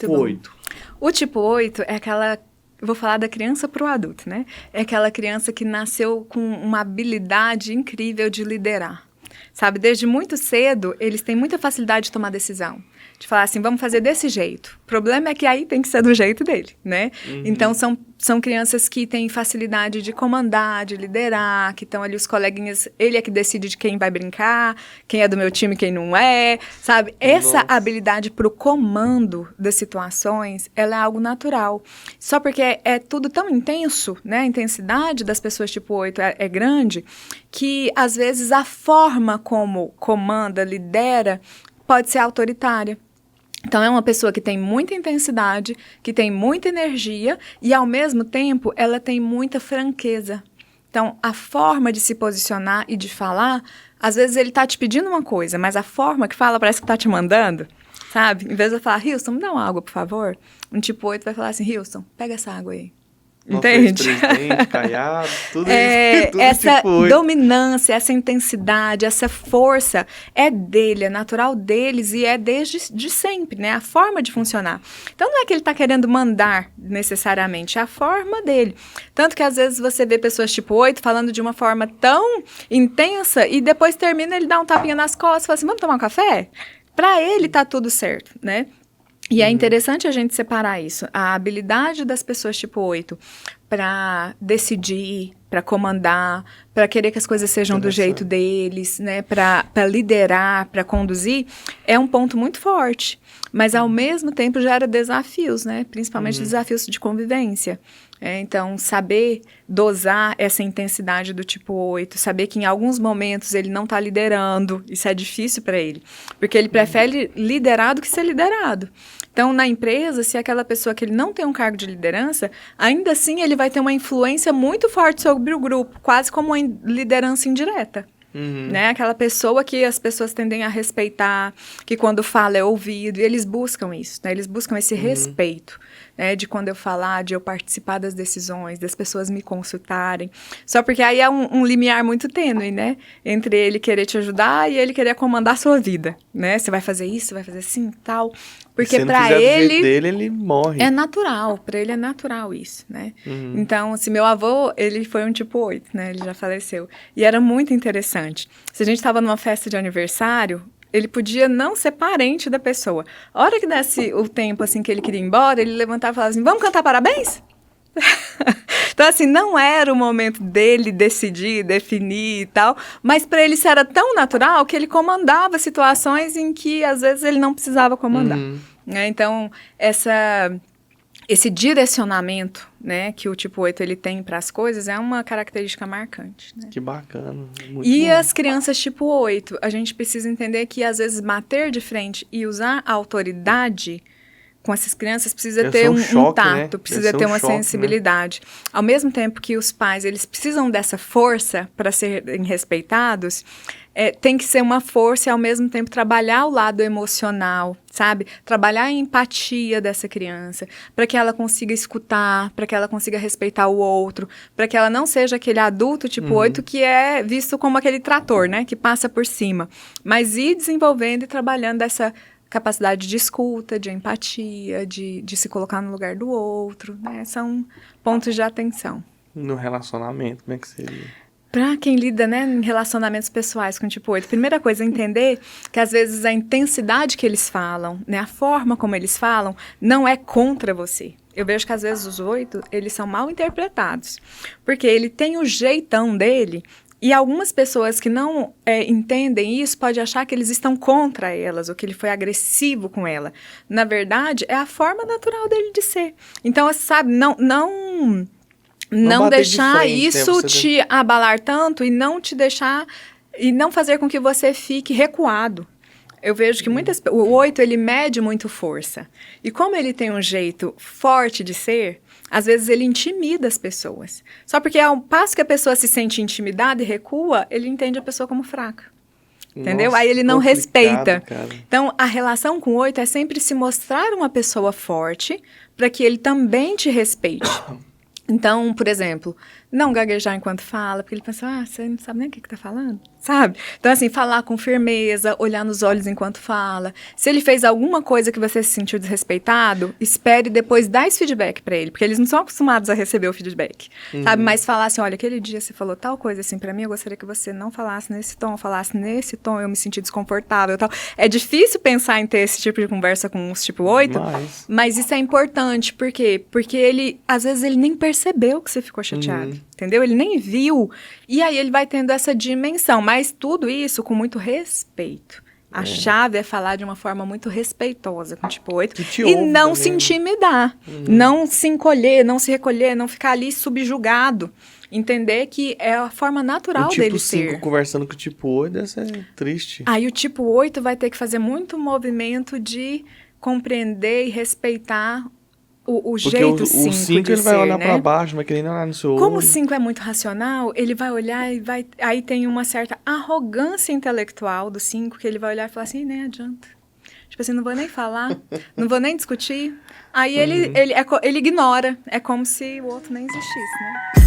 tipo 8? O tipo 8 é aquela... Vou falar da criança para o adulto, né? É aquela criança que nasceu com uma habilidade incrível de liderar. Sabe, desde muito cedo, eles têm muita facilidade de tomar decisão. De falar assim, vamos fazer desse jeito. O problema é que aí tem que ser do jeito dele, né? Então, são crianças que têm facilidade de comandar, de liderar, que estão ali os coleguinhas, ele é que decide de quem vai brincar, quem é do meu time, quem não é, sabe? Essa habilidade para o comando das situações, ela é algo natural. Só porque é tudo tão intenso, né? A intensidade das pessoas tipo 8 é grande, que às vezes a forma como comanda, lidera, pode ser autoritária. Então, é uma pessoa que tem muita intensidade, que tem muita energia e, ao mesmo tempo, ela tem muita franqueza. Então, a forma de se posicionar e de falar, às vezes ele está te pedindo uma coisa, mas a forma que fala parece que está te mandando, sabe? Em vez de eu falar, Hilson, me dá uma água, por favor. Um tipo 8 vai falar assim, Hilson, pega essa água aí. Entende? Presidente, Caiado, tudo isso. Tudo Essa tipo dominância, essa intensidade, essa força é dele, é natural deles e é desde sempre, né? A forma de funcionar. Então, não é que ele está querendo mandar necessariamente, é a forma dele. Tanto que, às vezes, você vê pessoas tipo 8 falando de uma forma tão intensa e depois termina, ele dá um tapinha nas costas e fala assim, vamos tomar um café? Para ele tá tudo certo, né? E é interessante a gente separar isso. A habilidade das pessoas tipo 8 para decidir, para comandar, para querer que as coisas sejam do jeito deles, né? Para liderar, para conduzir, é um ponto muito forte. Mas, ao mesmo tempo, gera desafios, né? Principalmente desafios de convivência. Então, saber dosar essa intensidade do tipo 8, saber que em alguns momentos ele não está liderando, isso é difícil para ele, porque ele prefere liderar do que ser liderado. Então, na empresa, se é aquela pessoa que ele não tem um cargo de liderança, ainda assim ele vai ter uma influência muito forte sobre o grupo, quase como uma liderança indireta. Né? Aquela pessoa que as pessoas tendem a respeitar, que quando fala é ouvido, e eles buscam isso, né? Eles buscam esse respeito, né? De quando eu falar, de eu participar das decisões, das pessoas me consultarem. Só porque aí é um limiar muito tênue, né? Entre ele querer te ajudar e ele querer comandar a sua vida, né? Você vai fazer isso, vai fazer assim, tal. Porque para ele morre. É natural, para ele é natural isso, né? Então, assim, meu avô, ele foi um tipo 8, né? Ele já faleceu. E era muito interessante. Se a gente estava numa festa de aniversário, ele podia não ser parente da pessoa. A hora que desse o tempo, assim, que ele queria ir embora, ele levantava e falava assim, vamos cantar parabéns? Então, assim, não era o momento dele decidir, definir e tal, mas para ele isso era tão natural que ele comandava situações em que, às vezes, ele não precisava comandar. Né? Então, esse direcionamento, né, que o tipo 8 ele tem para as coisas é uma característica marcante. Né? Que bacana. Muito e bom. As crianças tipo 8, a gente precisa entender que, às vezes, bater de frente e usar a autoridade com essas crianças precisa ter um tato, né? Precisa ter uma sensibilidade. Né? Ao mesmo tempo que os pais eles precisam dessa força para serem respeitados, tem que ser uma força e, ao mesmo tempo, trabalhar o lado emocional, sabe? Trabalhar a empatia dessa criança, para que ela consiga escutar, para que ela consiga respeitar o outro, para que ela não seja aquele adulto tipo 8 que é visto como aquele trator, né? Que passa por cima. Mas ir desenvolvendo e trabalhando essa capacidade de escuta, de empatia, de se colocar no lugar do outro, né? São pontos de atenção. No relacionamento, como é que seria? Para quem lida, né, em relacionamentos pessoais com tipo 8, primeira coisa é entender que, às vezes, a intensidade que eles falam, né, a forma como eles falam, não é contra você. Eu vejo que, às vezes, os 8, eles são mal interpretados, porque ele tem o jeitão dele. E algumas pessoas que não entendem isso podem achar que eles estão contra elas, ou que ele foi agressivo com ela. Na verdade, é a forma natural dele de ser. Então, sabe, não deixar frente, isso te abalar tanto e não te deixar, e não fazer com que você fique recuado. Eu vejo que o 8, ele mede muito força. E como ele tem um jeito forte de ser, às vezes ele intimida as pessoas. Só porque ao passo que a pessoa se sente intimidada e recua, ele entende a pessoa como fraca. Entendeu? Nossa, aí ele não respeita. Cara. Então, a relação com o 8 é sempre se mostrar uma pessoa forte para que ele também te respeite. Então, por exemplo, Não gaguejar enquanto fala, porque ele pensa, você não sabe nem o que tá falando, sabe? Então, assim, falar com firmeza, olhar nos olhos enquanto fala. Se ele fez alguma coisa que você se sentiu desrespeitado, espere depois dar esse feedback pra ele, porque eles não são acostumados a receber o feedback, sabe? Mas falar assim, olha, aquele dia você falou tal coisa assim pra mim, eu gostaria que você não falasse nesse tom, eu me senti desconfortável e tal. É difícil pensar em ter esse tipo de conversa com os tipo 8, mas isso é importante, por quê? Porque ele, às vezes, ele nem percebeu que você ficou chateado. Entendeu? Ele nem viu. E aí ele vai tendo essa dimensão. Mas tudo isso com muito respeito. A chave é falar de uma forma muito respeitosa com o tipo 8. E não se intimidar. Não se encolher, não se recolher, não ficar ali subjugado. Entender que é a forma natural dele ser. O tipo 5 conversando com o tipo 8 deve ser triste. Aí o tipo 8 vai ter que fazer muito movimento de compreender e respeitar o jeito 5 de ser, o 5 ele vai olhar pra baixo, mas querendo olhar no seu olho. Como o 5 é muito racional, ele vai olhar e vai... Aí tem uma certa arrogância intelectual do 5, que ele vai olhar e falar assim, nem adianta. Tipo assim, não vou nem falar, não vou nem discutir. Aí ele ignora. É como se o outro nem existisse, né?